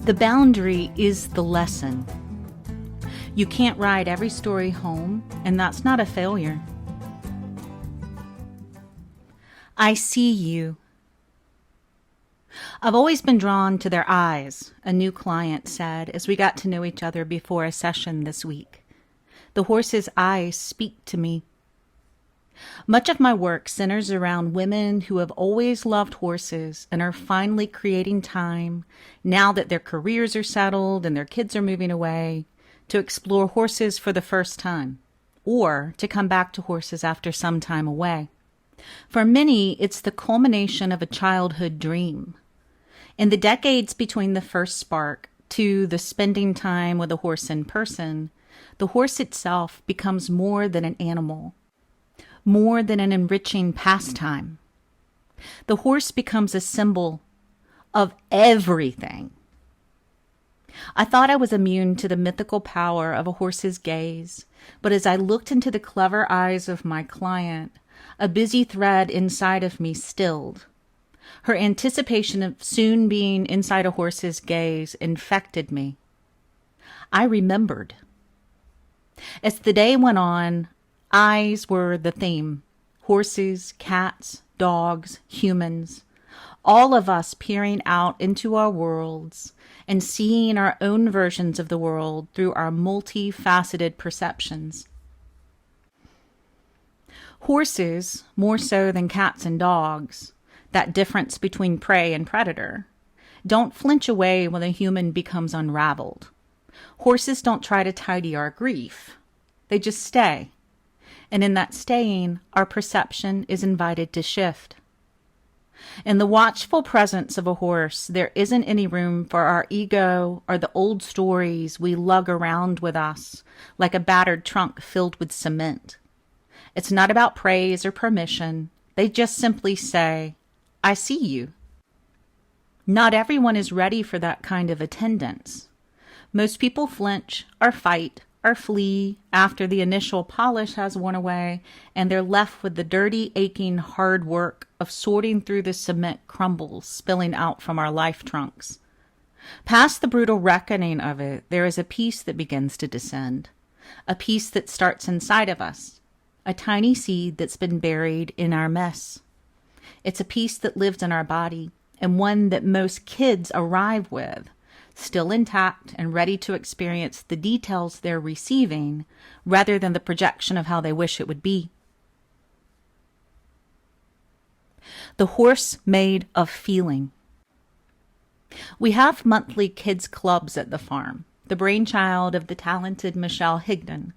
The boundary is the lesson. You can't ride every story home, and that's not a failure. I see you. I've always been drawn to their eyes, a new client said as we got to know each other before a session this week. The horse's eyes speak to me. Much of my work centers around women who have always loved horses and are finally creating time, now that their careers are settled and their kids are moving away, to explore horses for the first time, or to come back to horses after some time away. For many, it's the culmination of a childhood dream. In the decades between the first spark to the spending time with a horse in person, the horse itself becomes more than an animal, more than an enriching pastime. The horse becomes a symbol of everything. I thought I was immune to the mythical power of a horse's gaze, but as I looked into the clever eyes of my client, a busy thread inside of me stilled. Her anticipation of soon being inside a horse's gaze infected me. I remembered. As the day went on, eyes were the theme. Horses, cats, dogs, humans, all of us peering out into our worlds and seeing our own versions of the world through our multifaceted perceptions. Horses, more so than cats and dogs, that difference between prey and predator, don't flinch away when a human becomes unraveled. Horses don't try to tidy our grief. They just stay. And in that staying, our perception is invited to shift. In the watchful presence of a horse, there isn't any room for our ego or the old stories we lug around with us like a battered trunk filled with cement. It's not about praise or permission. They just simply say, I see you. Not everyone is ready for that kind of attendance. Most people flinch or fight or flee after the initial polish has worn away and they're left with the dirty, aching hard work of sorting through the cement crumbles spilling out from our life trunks. Past the brutal reckoning of it, there is a peace that begins to descend, a peace that starts inside of us, a tiny seed that's been buried in our mess. It's a peace that lives in our body, and one that most kids arrive with, still intact and ready to experience the details they're receiving rather than the projection of how they wish it would be. The horse made of feeling. We have monthly kids clubs at the farm, the brainchild of the talented Michelle Higdon.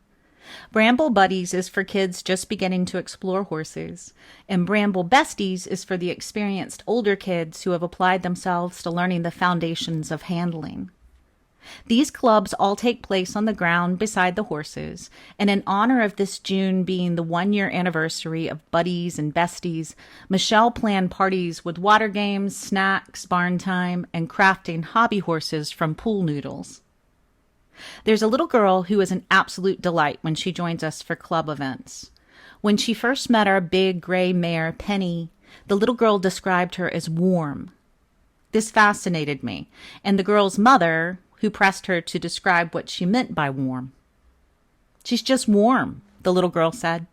Bramble Buddies is for kids just beginning to explore horses, and Bramble Besties is for the experienced older kids who have applied themselves to learning the foundations of handling. These clubs all take place on the ground beside the horses, and in honor of this June being the 1-year anniversary of Buddies and Besties, Michelle planned parties with water games, snacks, barn time, and crafting hobby horses from pool noodles. There's a little girl who is an absolute delight when she joins us for club events. When she first met our big gray mare, Penny, the little girl described her as warm. This fascinated me, and the girl's mother, who pressed her to describe what she meant by warm. She's just warm, the little girl said.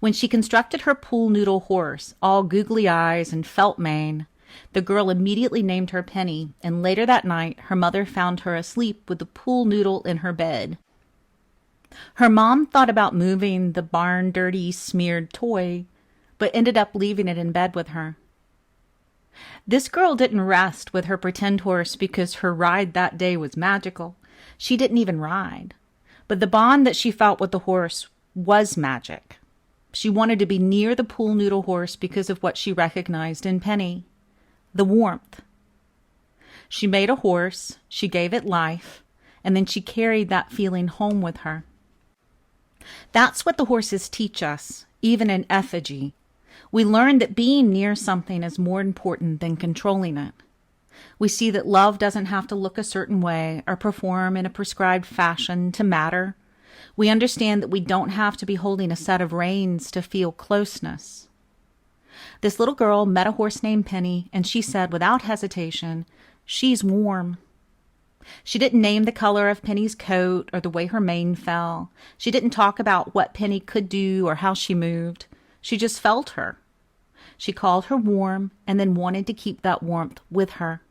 When she constructed her pool noodle horse, all googly eyes and felt mane, the girl immediately named her Penny, and later that night her mother found her asleep with the pool noodle in her bed. Her mom thought about moving the barn dirty, smeared toy, but ended up leaving it in bed with her. This girl didn't rest with her pretend horse because her ride that day was magical. She didn't even ride. But the bond that she felt with the horse was magic. She wanted to be near the pool noodle horse because of what she recognized in Penny. The warmth. She made a horse, she gave it life, and then she carried that feeling home with her. That's what the horses teach us, even in effigy. We learn that being near something is more important than controlling it. We see that love doesn't have to look a certain way or perform in a prescribed fashion to matter. We understand that we don't have to be holding a set of reins to feel closeness. This little girl met a horse named Penny, and she said without hesitation, "She's warm." She didn't name the color of Penny's coat or the way her mane fell. She didn't talk about what Penny could do or how she moved. She just felt her. She called her warm and then wanted to keep that warmth with her.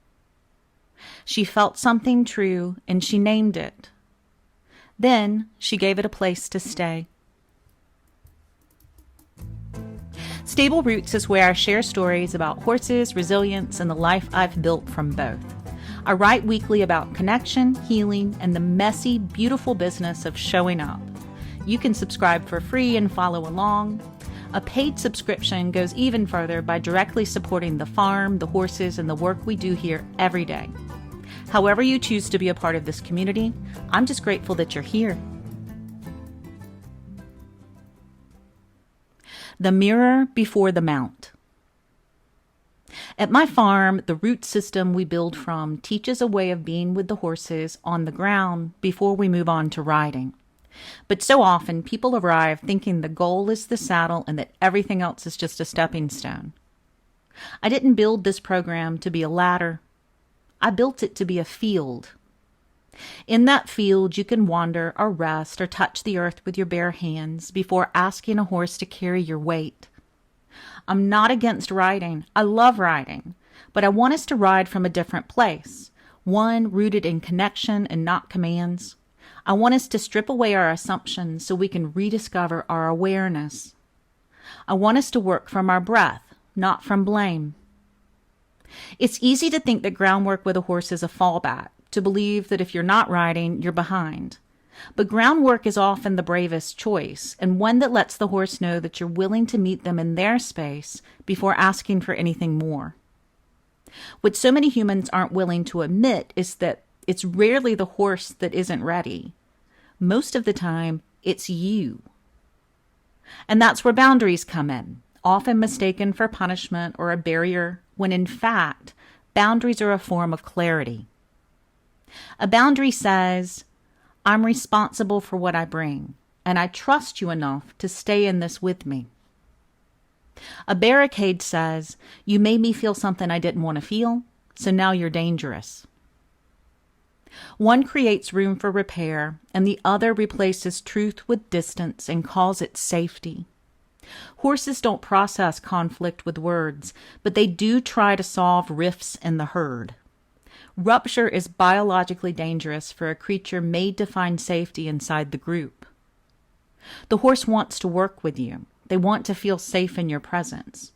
She felt something true and she named it. Then she gave it a place to stay. Stable Roots is where I share stories about horses, resilience, and the life I've built from both. I write weekly about connection, healing, and the messy, beautiful business of showing up. You can subscribe for free and follow along. A paid subscription goes even further by directly supporting the farm, the horses, and the work we do here every day. However you choose to be a part of this community, I'm just grateful that you're here. The mirror before the mount. At my farm, the root system we build from teaches a way of being with the horses on the ground before we move on to riding. But so often, people arrive thinking the goal is the saddle and that everything else is just a stepping stone. I didn't build this program to be a ladder. I built it to be a field. In that field, you can wander or rest or touch the earth with your bare hands before asking a horse to carry your weight. I'm not against riding. I love riding. But I want us to ride from a different place, one rooted in connection and not commands. I want us to strip away our assumptions so we can rediscover our awareness. I want us to work from our breath, not from blame. It's easy to think that groundwork with a horse is a fallback, to believe that if you're not riding, you're behind. But groundwork is often the bravest choice, and one that lets the horse know that you're willing to meet them in their space before asking for anything more. What so many humans aren't willing to admit is that it's rarely the horse that isn't ready. Most of the time, it's you. And that's where boundaries come in, often mistaken for punishment or a barrier, when in fact, boundaries are a form of clarity. A boundary says, I'm responsible for what I bring, and I trust you enough to stay in this with me. A barricade says, you made me feel something I didn't want to feel, so now you're dangerous. One creates room for repair, and the other replaces truth with distance and calls it safety. Horses don't process conflict with words, but they do try to solve rifts in the herd. Rupture is biologically dangerous for a creature made to find safety inside the group. The horse wants to work with you. They want to feel safe in your presence.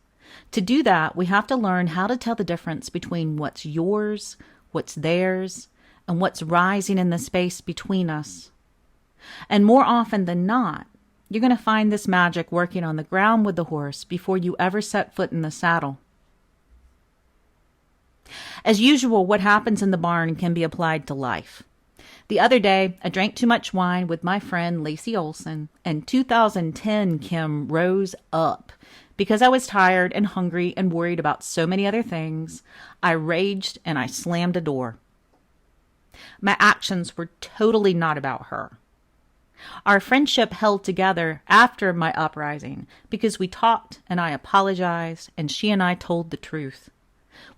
To do that, we have to learn how to tell the difference between what's yours, what's theirs, and what's rising in the space between us. And more often than not, you're going to find this magic working on the ground with the horse before you ever set foot in the saddle. As usual, what happens in the barn can be applied to life. The other day, I drank too much wine with my friend Lacey Olson, and 2010 Kim rose up. Because I was tired and hungry and worried about so many other things, I raged and I slammed a door. My actions were totally not about her. Our friendship held together after my uprising because we talked and I apologized and she and I told the truth.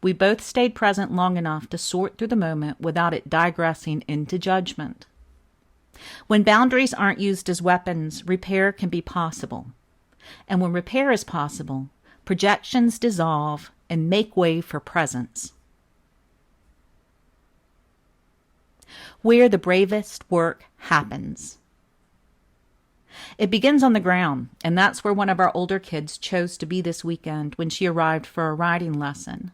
We both stayed present long enough to sort through the moment without it digressing into judgment. When boundaries aren't used as weapons, repair can be possible. And when repair is possible, projections dissolve and make way for presence. Where the bravest work happens. It begins on the ground, and that's where one of our older kids chose to be this weekend when she arrived for a riding lesson.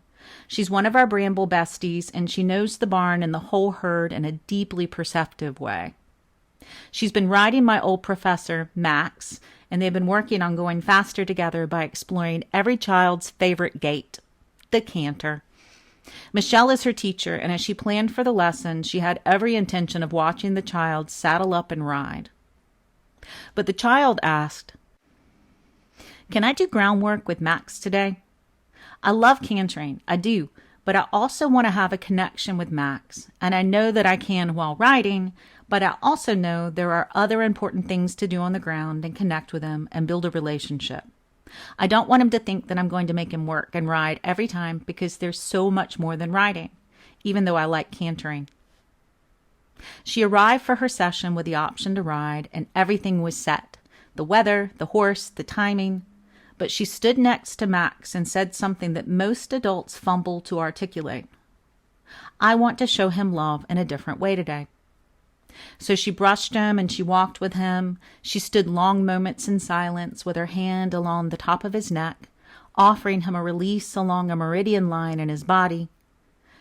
She's one of our Bramble besties, and she knows the barn and the whole herd in a deeply perceptive way. She's been riding my old professor, Max, and they've been working on going faster together by exploring every child's favorite gait, the canter. Michelle is her teacher, and as she planned for the lesson, she had every intention of watching the child saddle up and ride. But the child asked, "Can I do groundwork with Max today? I love cantering, I do, but I also want to have a connection with Max, and I know that I can while riding, but I also know there are other important things to do on the ground and connect with him and build a relationship. I don't want him to think that I'm going to make him work and ride every time because there's so much more than riding, even though I like cantering." She arrived for her session with the option to ride, and everything was set. The weather, the horse, the timing. But she stood next to Max and said something that most adults fumble to articulate. I want to show him love in a different way today. So she brushed him and she walked with him. She stood long moments in silence with her hand along the top of his neck, offering him a release along a meridian line in his body.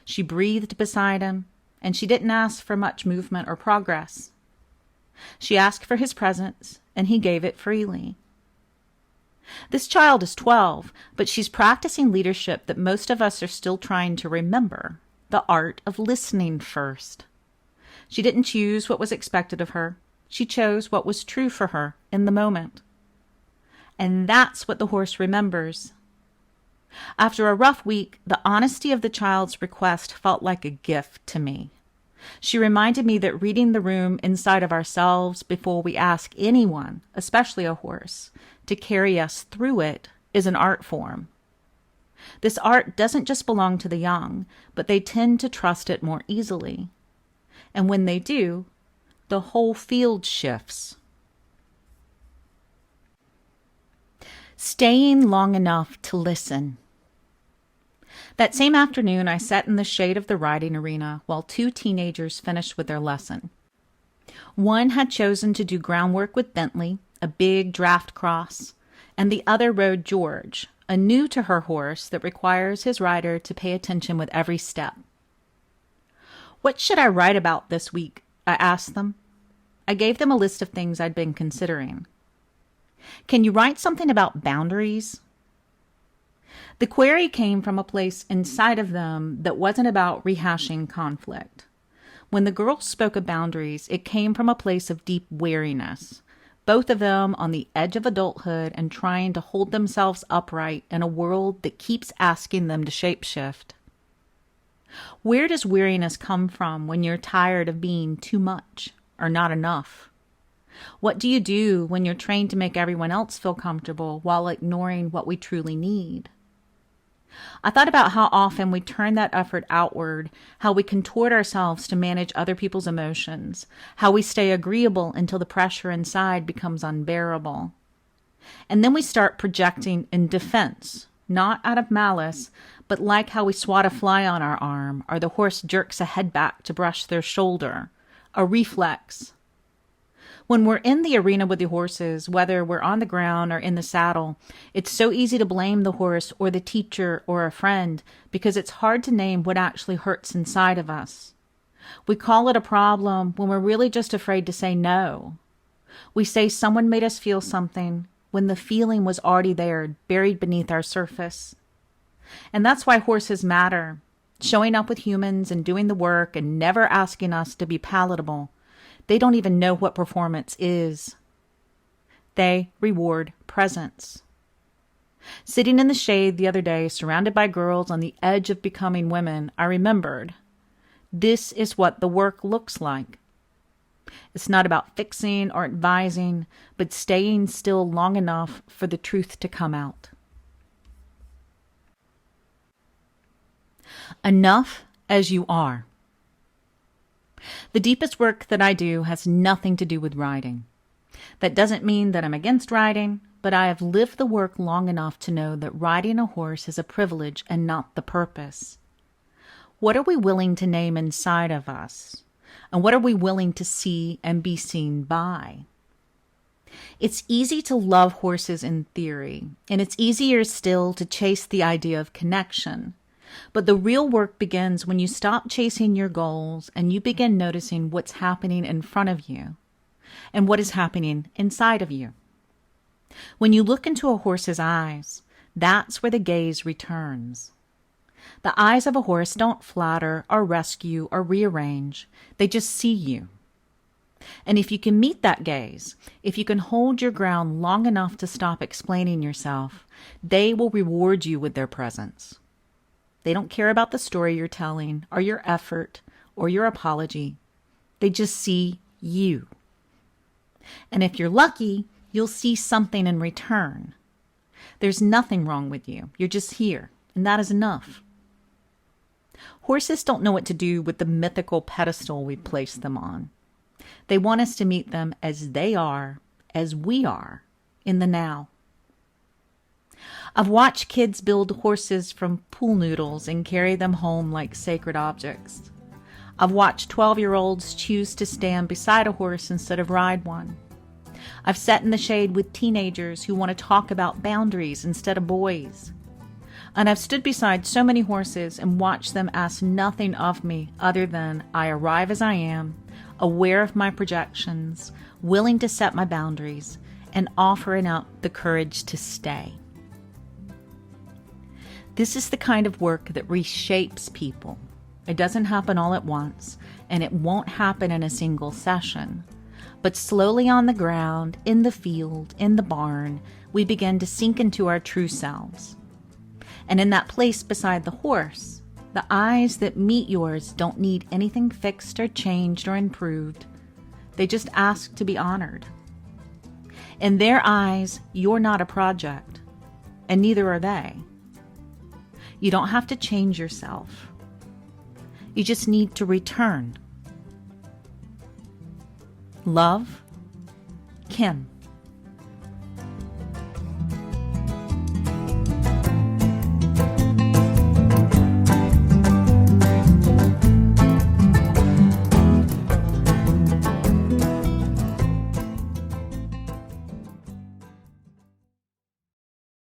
She breathed beside him, and she didn't ask for much movement or progress. She asked for his presence, and he gave it freely. This child is 12, but she's practicing leadership that most of us are still trying to remember, the art of listening first. She didn't choose what was expected of her. She chose what was true for her in the moment. And that's what the horse remembers. After a rough week, the honesty of the child's request felt like a gift to me. She reminded me that reading the room inside of ourselves before we ask anyone, especially a horse, to carry us through it is an art form. This art doesn't just belong to the young, but they tend to trust it more easily. And when they do, the whole field shifts. Staying long enough to listen. That same afternoon, I sat in the shade of the riding arena while 2 teenagers finished with their lesson. One had chosen to do groundwork with Bentley, a big draft cross, and the other rode George, a new to her horse that requires his rider to pay attention with every step. What should I write about this week? I asked them. I gave them a list of things I'd been considering. Can you write something about boundaries? The query came from a place inside of them that wasn't about rehashing conflict. When the girls spoke of boundaries, it came from a place of deep wariness, both of them on the edge of adulthood and trying to hold themselves upright in a world that keeps asking them to shapeshift. Where does weariness come from when you're tired of being too much or not enough? What do you do when you're trained to make everyone else feel comfortable while ignoring what we truly need? I thought about how often we turn that effort outward, how we contort ourselves to manage other people's emotions, how we stay agreeable until the pressure inside becomes unbearable. And then we start projecting in defense, not out of malice, but like how we swat a fly on our arm, or the horse jerks a head back to brush their shoulder, a reflex. When we're in the arena with the horses, whether we're on the ground or in the saddle, it's so easy to blame the horse or the teacher or a friend because it's hard to name what actually hurts inside of us. We call it a problem when we're really just afraid to say no. We say someone made us feel something when the feeling was already there, buried beneath our surface. And that's why horses matter, showing up with humans and doing the work and never asking us to be palatable. They don't even know what performance is. They reward presence. Sitting in the shade the other day, surrounded by girls on the edge of becoming women, I remembered, this is what the work looks like. It's not about fixing or advising, but staying still long enough for the truth to come out. Enough as you are. The deepest work that I do has nothing to do with riding. That doesn't mean that I'm against riding, but I have lived the work long enough to know that riding a horse is a privilege and not the purpose. What are we willing to name inside of us? And what are we willing to see and be seen by? It's easy to love horses in theory, and it's easier still to chase the idea of connection. But the real work begins when you stop chasing your goals and you begin noticing what's happening in front of you and what is happening inside of you. When you look into a horse's eyes, that's where the gaze returns. The eyes of a horse don't flatter or rescue or rearrange. They just see you. And if you can meet that gaze, if you can hold your ground long enough to stop explaining yourself, they will reward you with their presence. They don't care about the story you're telling or your effort or your apology. They just see you. And if you're lucky, you'll see something in return. There's nothing wrong with you. You're just here, and that is enough. Horses don't know what to do with the mythical pedestal we place them on. They want us to meet them as they are, as we are, in the now. I've watched kids build horses from pool noodles and carry them home like sacred objects. I've watched 12-year-olds choose to stand beside a horse instead of ride one. I've sat in the shade with teenagers who want to talk about boundaries instead of boys. And I've stood beside so many horses and watched them ask nothing of me other than I arrive as I am, aware of my projections, willing to set my boundaries, and offering out the courage to stay. This is the kind of work that reshapes people. It doesn't happen all at once, and it won't happen in a single session. But slowly on the ground, in the field, in the barn, we begin to sink into our true selves. And in that place beside the horse, the eyes that meet yours don't need anything fixed or changed or improved. They just ask to be honored. In their eyes, you're not a project, and neither are they. You don't have to change yourself. You just need to return. Love, Kim.